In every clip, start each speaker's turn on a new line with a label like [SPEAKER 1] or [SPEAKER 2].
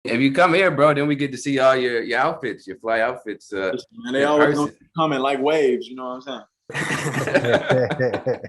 [SPEAKER 1] If you come here, bro, then we get to see all your outfits, your fly outfits
[SPEAKER 2] And they
[SPEAKER 1] in
[SPEAKER 2] always
[SPEAKER 1] person.
[SPEAKER 2] coming like waves, you know what I'm saying?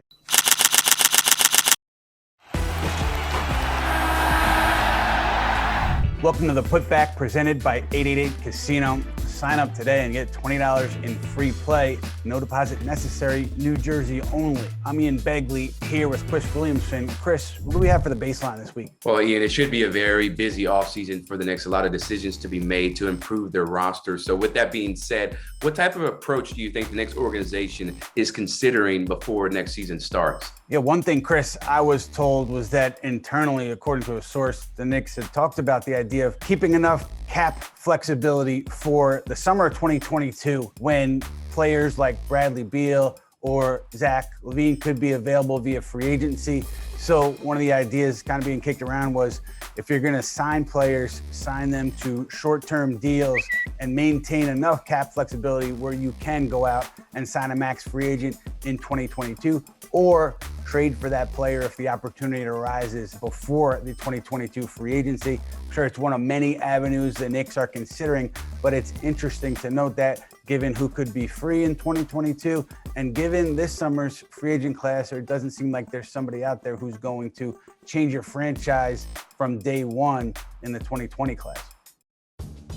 [SPEAKER 3] Welcome to the Putback presented by 888 Casino. Sign up today and get $20 in free play. No deposit necessary. New Jersey only. I'm Ian Begley here with Chris Williamson. Chris, what do we have for the baseline this week?
[SPEAKER 1] Well, Ian, it should be a very busy offseason for the Knicks. A lot of decisions to be made to improve their roster. So with that being said, what type of approach do you think the Knicks organization is considering before next season starts?
[SPEAKER 3] Yeah, one thing, Chris, I was told was that internally, according to a source, the Knicks had talked about the idea of keeping enough cap flexibility for the summer of 2022 when players like Bradley Beal or Zach LaVine could be available via free agency. So one of the ideas kind of being kicked around was if you're going to sign players, sign them to short-term deals and maintain enough cap flexibility where you can go out and sign a max free agent in 2022 or trade for that player if the opportunity arises before the 2022 free agency. I'm sure it's one of many avenues the Knicks are considering, but it's interesting to note that given who could be free in 2022 and given this summer's free agent class, it doesn't seem like there's somebody out there who's going to change your franchise from day one in the 2020 class.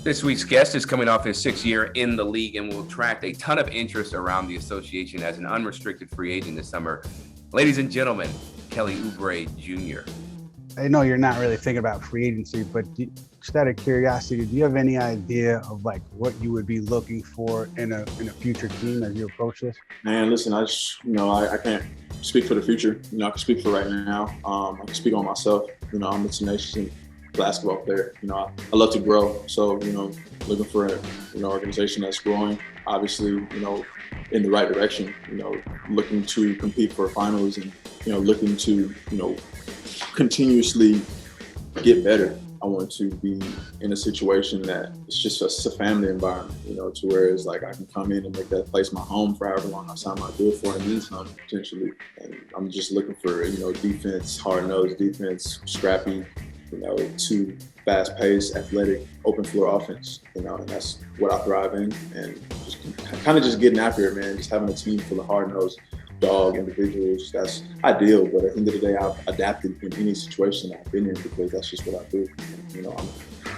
[SPEAKER 1] This week's guest is coming off his 6th year in the league and will attract a ton of interest around the association as an unrestricted free agent this summer. Ladies and gentlemen, Kelly Oubre Jr.
[SPEAKER 3] I know you're not really thinking about free agency, but just out of curiosity, do you have any idea of like what you would be looking for in a future team as you approach this?
[SPEAKER 2] Man, listen, I can't speak for the future. I can speak for right now. I can speak on myself. I'm a tenacious basketball player. I love to grow. So, looking for an organization that's growing, obviously, in the right direction, looking to compete for finals and, looking to, continuously get better. I want to be in a situation that it's just a family environment, to where it's like I can come in and make that place my home for however long I sign my deal for and then some potentially. And I'm just looking for, defense, hard-nosed defense, scrappy, to fast-paced, athletic, open floor offense, and that's what I thrive in. And just kind of just getting after it, man, just having a team full of hard-nosed dog individuals, that's ideal. But at the end of the day, I've adapted in any situation I've been in because that's just what I do. I'm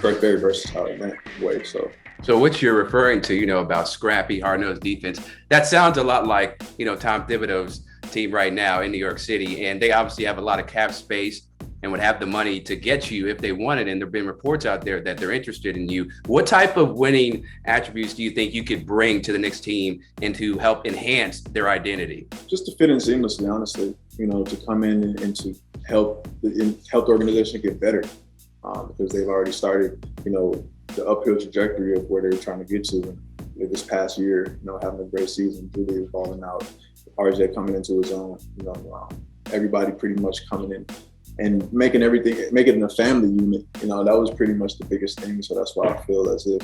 [SPEAKER 2] very, very versatile in that way. So
[SPEAKER 1] what you're referring to, about scrappy, hard-nosed defense, that sounds a lot like, Tom Thibodeau's team right now in New York City. And they obviously have a lot of cap space and would have the money to get you if they wanted. And there have been reports out there that they're interested in you. What type of winning attributes do you think you could bring to the Knicks team and to help enhance their identity?
[SPEAKER 2] Just to fit in seamlessly, honestly, to come in and to help the organization get better because they've already started, the uphill trajectory of where they're trying to get to. And this past year, having a great season, Julius balling out, RJ coming into his own, everybody pretty much coming in and making it a family unit. That was pretty much the biggest thing. So that's why I feel as if,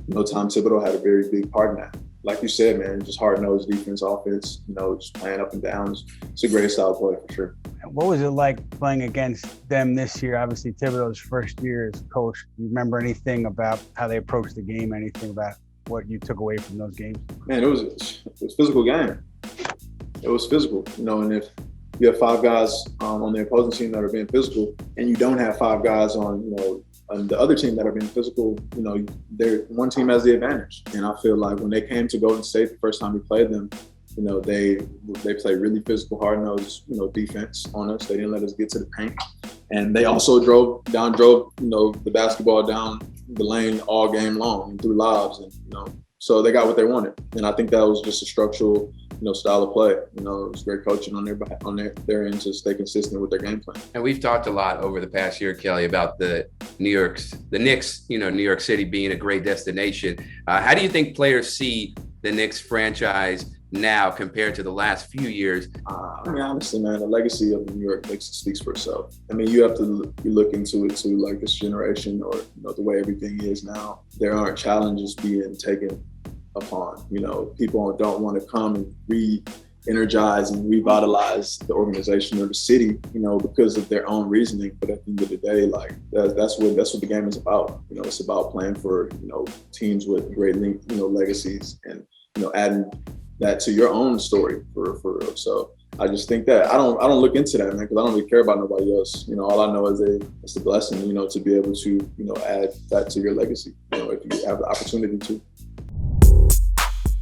[SPEAKER 2] Tom Thibodeau had a very big part in that. Like you said, man, just hard-nosed defense, offense, just playing up and down. It's a great style play for sure.
[SPEAKER 3] What was it like playing against them this year? Obviously, Thibodeau's first year as coach. Do you remember anything about how they approached the game, anything about what you took away from those games?
[SPEAKER 2] Man, it was a physical game. It was physical, and if you have 5 guys on the opposing team that are being physical, and you don't have 5 guys on the other team that are being physical, one team has the advantage. And I feel like when they came to Golden State the first time we played them, they played really physical, hard-nosed, defense on us. They didn't let us get to the paint, and they also drove the basketball down the lane all game long and threw lobs, and so they got what they wanted. And I think that was just a structural style of play. It was great coaching on their end to stay consistent with their game plan.
[SPEAKER 1] And we've talked a lot over the past year, Kelly, about the Knicks, New York City being a great destination. How do you think players see the Knicks franchise now compared to the last few years?
[SPEAKER 2] Honestly, man, the legacy of the New York Knicks speaks for itself. You have to look into it too, like this generation or the way everything is now. There aren't challenges being taken upon. People don't want to come and read energize and revitalize the organization or the city, because of their own reasoning. But at the end of the day, like that's what the game is about. It's about playing for, teams with great, legacies and, adding that to your own story for real. So I just think that I don't look into that, man, because I don't really care about nobody else. All I know is it's a blessing, to be able to, add that to your legacy, if you have the opportunity to.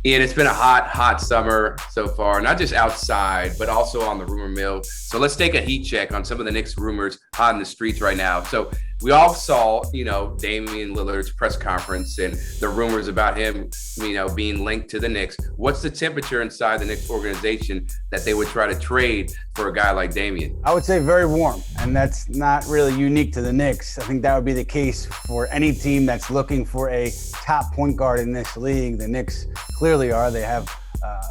[SPEAKER 1] Ian, it's been a hot summer so far, not just outside, but also on the rumor mill. So let's take a heat check on some of the Knicks rumors hot in the streets right now. So we all saw, Damian Lillard's press conference and the rumors about him, being linked to the Knicks. What's the temperature inside the Knicks organization that they would try to trade for a guy like Damian?
[SPEAKER 3] I would say very warm, and that's not really unique to the Knicks. I think that would be the case for any team that's looking for a top point guard in this league. The Knicks clearly are. They have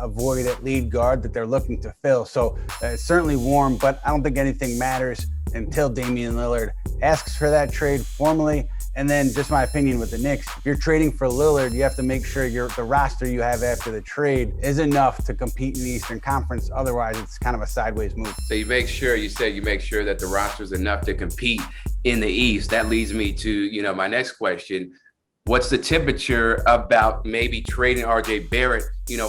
[SPEAKER 3] a void at lead guard that they're looking to fill. So it's certainly warm, but I don't think anything matters until Damian Lillard asks for that trade formally. And then just my opinion with the Knicks, if you're trading for Lillard, you have to make sure the roster you have after the trade is enough to compete in the Eastern Conference. Otherwise, it's kind of a sideways move.
[SPEAKER 1] So you make sure that the roster is enough to compete in the East. That leads me to, my next question. What's the temperature about maybe trading RJ Barrett,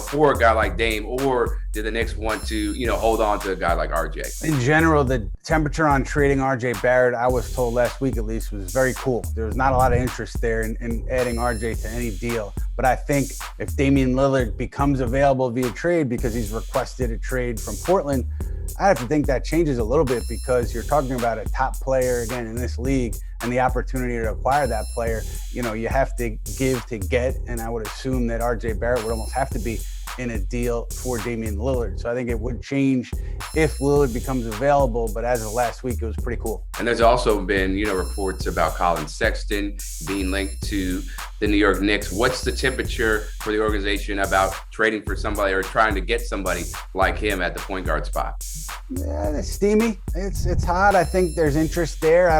[SPEAKER 1] for a guy like Dame, or do the Knicks want to, hold on to a guy like RJ?
[SPEAKER 3] In general, the temperature on trading RJ Barrett, I was told last week at least, was very cool. There was not a lot of interest there in adding RJ to any deal. But I think if Damian Lillard becomes available via trade because he's requested a trade from Portland, I have to think that changes a little bit, because you're talking about a top player again in this league, and the opportunity to acquire that player, you have to give to get. And I would assume that RJ Barrett would almost have to be in a deal for Damian Lillard. So I think it would change if Lillard becomes available, but as of last week, it was pretty cool.
[SPEAKER 1] And there's also been, reports about Colin Sexton being linked to the New York Knicks. What's the temperature for the organization about trading for somebody or trying to get somebody like him at the point guard spot?
[SPEAKER 3] Yeah, it's steamy. It's hot. I think there's interest there.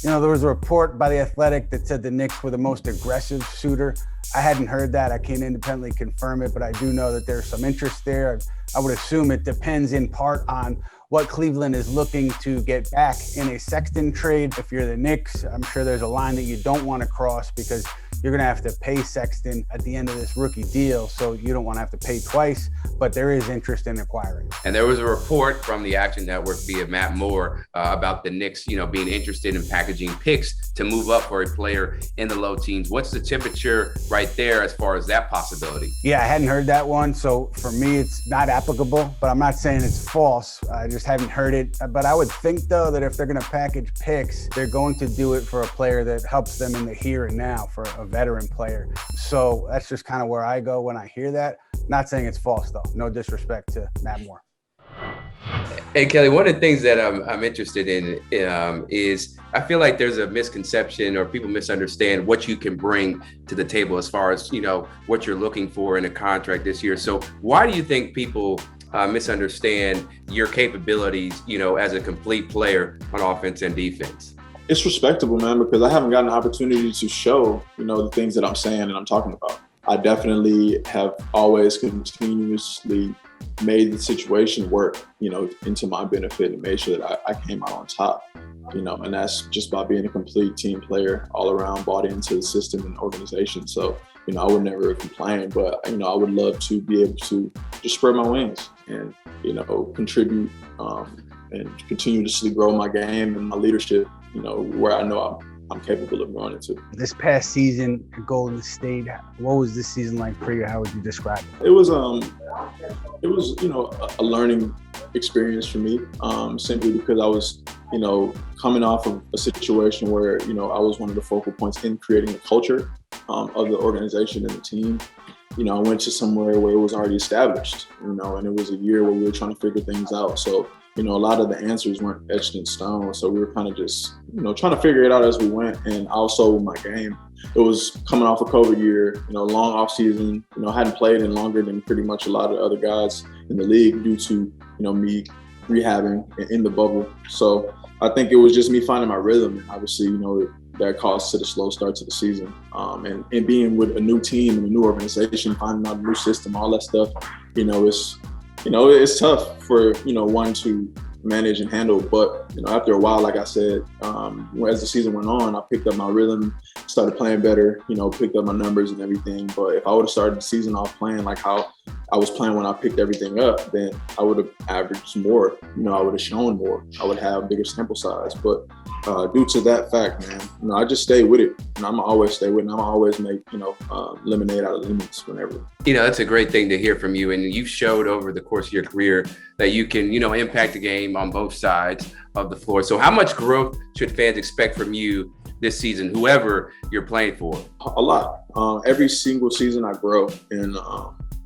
[SPEAKER 3] There was a report by The Athletic that said the Knicks were the most aggressive suitor. I hadn't heard that. I can't independently confirm it, but I do know that there's some interest there. I would assume it depends in part on what Cleveland is looking to get back in a Sexton trade. If you're the Knicks, I'm sure there's a line that you don't want to cross, because you're going to have to pay Sexton at the end of this rookie deal, so you don't want to have to pay twice, but there is interest in acquiring.
[SPEAKER 1] And there was a report from the Action Network via Matt Moore about the Knicks, being interested in packaging picks to move up for a player in the low teens. What's the temperature right there as far as that possibility?
[SPEAKER 3] Yeah, I hadn't heard that one, so for me, it's not applicable, but I'm not saying it's false. I just haven't heard it. But I would think, though, that if they're going to package picks, they're going to do it for a player that helps them in the here and now, for a veteran player. So that's just kind of where I go when I hear that. Not saying it's false, though. No disrespect to Matt Moore.
[SPEAKER 1] Hey, Kelly, one of the things that I'm interested in is I feel like there's a misconception, or people misunderstand what you can bring to the table as far as, what you're looking for in a contract this year. So why do you think people misunderstand your capabilities, as a complete player on offense and defense?
[SPEAKER 2] It's respectable, man, because I haven't gotten an opportunity to show, the things that I'm saying and I'm talking about. I definitely have always continuously made the situation work, into my benefit, and made sure that I came out on top, and that's just by being a complete team player all around, bought into the system and organization. So, I would never complain, but, I would love to be able to just spread my wings and, contribute and continuously grow my game and my leadership, where I know I'm capable of going into.
[SPEAKER 3] This past season at Golden State, what was this season like for you? How would you describe it?
[SPEAKER 2] It was a learning experience for me, simply because I was, coming off of a situation where, I was one of the focal points in creating a culture of the organization and the team. I went to somewhere where it was already established, and it was a year where we were trying to figure things out. So, a lot of the answers weren't etched in stone. So we were kind of just, trying to figure it out as we went. And also my game, it was coming off a COVID year, long off season, hadn't played in longer than pretty much a lot of other guys in the league due to, me rehabbing in the bubble. So I think it was just me finding my rhythm. And obviously, that caused to the slow start to the season. And being with a new team and a new organization, finding out a new system, all that stuff, It's tough for, one to manage and handle. But, after a while, like I said, as the season went on, I picked up my rhythm, started playing better, picked up my numbers and everything. But if I would have started the season off playing like how I was playing when I picked everything up, then I would have averaged more. I would have shown more. I would have a bigger sample size. But due to that fact, man, I just stay with it. And I'm always stay with it. And I'm always make, lemonade out of lemons whenever.
[SPEAKER 1] That's a great thing to hear from you. And you've showed over the course of your career that you can, impact the game on both sides of the floor. So how much growth should fans expect from you this season, whoever you're playing for?
[SPEAKER 2] A lot. Every single season I grow in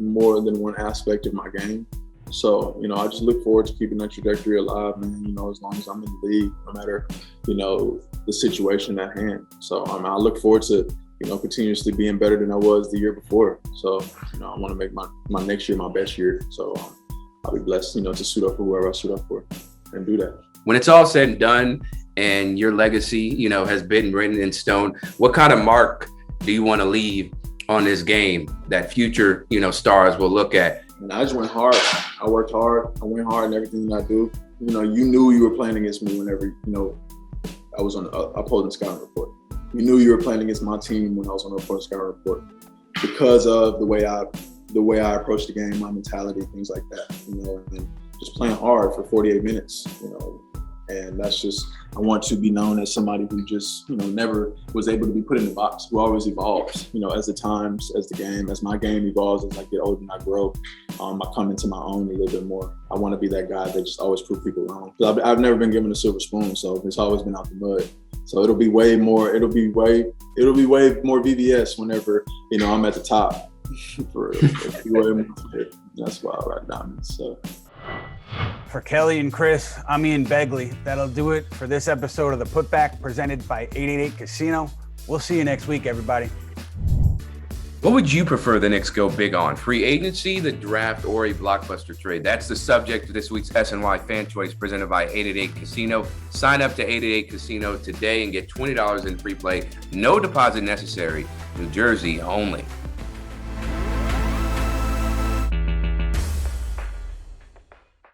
[SPEAKER 2] more than one aspect of my game. So, I just look forward to keeping that trajectory alive, man, as long as I'm in the league, no matter, the situation at hand. So I look forward to, continuously being better than I was the year before. So, I want to make my next year my best year. So I'll be blessed, to suit up for whoever I suit up for and do that.
[SPEAKER 1] When it's all said and done and your legacy, has been written in stone, what kind of mark do you want to leave on this game that future, stars will look at?
[SPEAKER 2] And I just went hard. I worked hard. I went hard in everything that I do. You knew you were playing against me whenever, I was on the opposing scouting report. You knew you were playing against my team when I was on the opposing scouting report because of the way I approached the game, my mentality, things like that, and just playing hard for 48 minutes, and that's just, I want to be known as somebody who just, never was able to be put in the box, who always evolves, as as my game evolves, as I get older and I grow, I come into my own a little bit more. I want to be that guy that just always prove people wrong. I've never been given a silver spoon, so it's always been out the mud. So it'll be way more VVS whenever, I'm at the top. That's why I write diamonds. So.
[SPEAKER 3] For Kelly and Chris, I'm Ian Begley. That'll do it for this episode of the Putback presented by 888 Casino. We'll see you next week, everybody.
[SPEAKER 1] What would you prefer the Knicks go big on? Free agency, the draft, or a blockbuster trade? That's the subject of this week's SNY Fan Choice presented by 888 Casino. Sign up to 888 Casino today and get $20 in free play. No deposit necessary. New Jersey only.